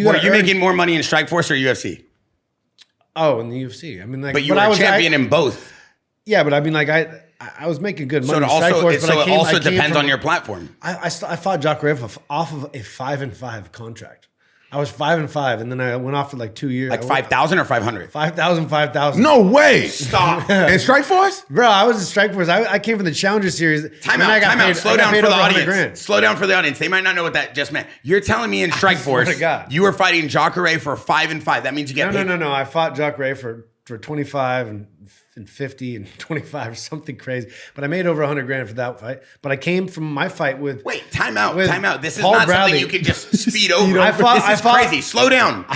Were you making more money in Strikeforce or UFC? Oh, in the UFC. I mean, like, but you were a champion in both. Yeah, but I mean, like, I was making good money. So it also depends on your platform. I fought Jacare off of a 5-5 contract. I was 5-5, and then I went off for like 2 years. Like 5,000 or 500? 5,000. No way. Stop. In Strikeforce? Bro, I was in Strikeforce. I came from the Challenger Series. Time out. Slow down for the audience. Slow down for the audience. They might not know what that just meant. You're telling me in Strikeforce, you were fighting Jacare for 5-5. That means you get paid. No. I fought Jacare for 25 and 50 and 25 or something crazy. But I made over 100 grand for that fight. But I came from my fight with... Wait, time out. This is not something you can just speed over. This is crazy. Slow down.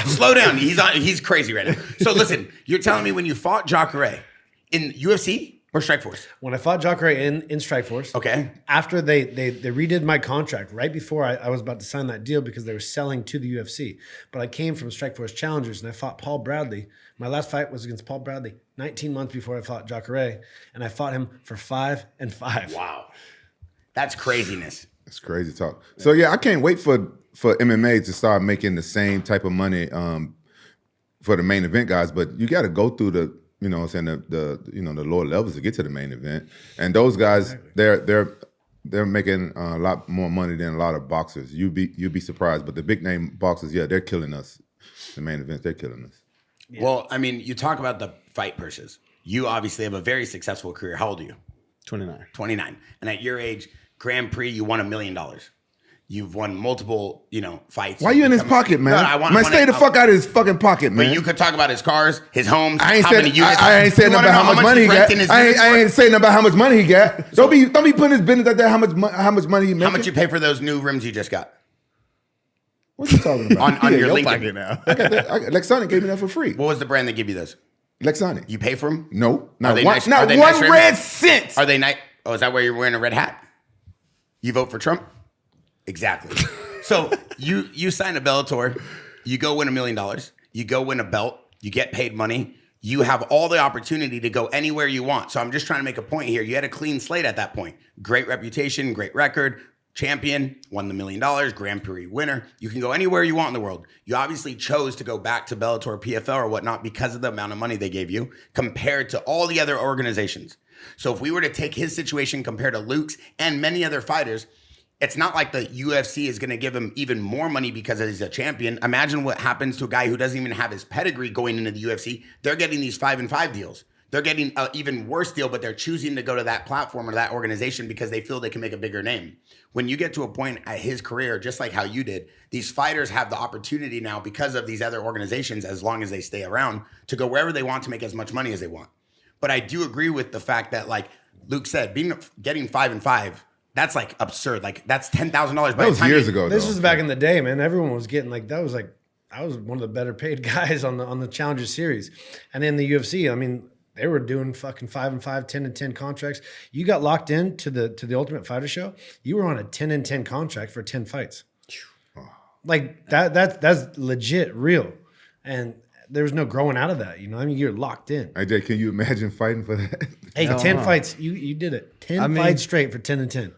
He's crazy right now. So listen, you're telling me when you fought Jacare in UFC or Strikeforce? When I fought Jacare in Strikeforce. Okay. After they redid my contract right before I was about to sign that deal because they were selling to the UFC. But I came from Strikeforce Challengers and I fought Paul Bradley. My last fight was against Paul Bradley 19 months before I fought Jacare, and I fought him for 5-5. Wow. That's craziness. That's crazy talk. So yeah, I can't wait for MMA to start making the same type of money for the main event guys, but you got to go through the, you know what I'm saying, the lower levels to get to the main event. And those guys, they're making a lot more money than a lot of boxers. You'd be surprised, but the big name boxers, yeah, they're killing us. The main events, they're killing us. Yeah. Well, I mean, you talk about the fight purses. You obviously have a very successful career. How old are you? 29. 29. And at your age, Grand Prix, you won $1 million. You've won multiple, fights. Why you in his pocket, man? Man, stay the fuck out of his fucking pocket, man. But you could talk about his cars, his homes. I ain't saying nothing about how much money he got. I ain't saying about how much money he got. Don't be putting his business out there. How much money he making? How much you pay for those new rims you just got? What you talking about? on your LinkedIn now. Lexonic gave me that for free. What was the brand that gave you those? Lexonic. You pay for them? No, not one. Nice? Not one red cent. Are they nice? Oh, is that why you're wearing a red hat? You vote for Trump? Exactly. So you sign a Bellator, you go win $1 million, you go win a belt, you get paid money, you have all the opportunity to go anywhere you want. So I'm just trying to make a point here. You had a clean slate at that point. Great reputation, great record. Champion, won the $1 million, Grand Prix winner. You can go anywhere you want in the world. You obviously chose to go back to Bellator, PFL, or whatnot because of the amount of money they gave you compared to all the other organizations. So if we were to take his situation compared to Luke's and many other fighters, it's not like the UFC is going to give him even more money because he's a champion. Imagine what happens to a guy who doesn't even have his pedigree going into the UFC. They're getting these 5-5 deals. They're getting an even worse deal, but they're choosing to go to that platform or that organization because they feel they can make a bigger name. When you get to a point at his career, just like how you did, these fighters have the opportunity now because of these other organizations, as long as they stay around, to go wherever they want to make as much money as they want. But I do agree with the fact that, like Luke said, getting 5-5, that's like absurd. Like that's $10,000. That was years ago. This was back in the day, man. Everyone was getting I was one of the better paid guys on the Challenger Series, and in the UFC, I mean, they were doing fucking 5-5, 10-10 contracts. You got locked in to the Ultimate Fighter show. You were on a 10-10 contract for 10 fights. Like that's legit real. And there was no growing out of that. I mean, you're locked in. AJ, can you imagine fighting for that? Hey, 10 fights. You did it. 10 fights straight for 10-10.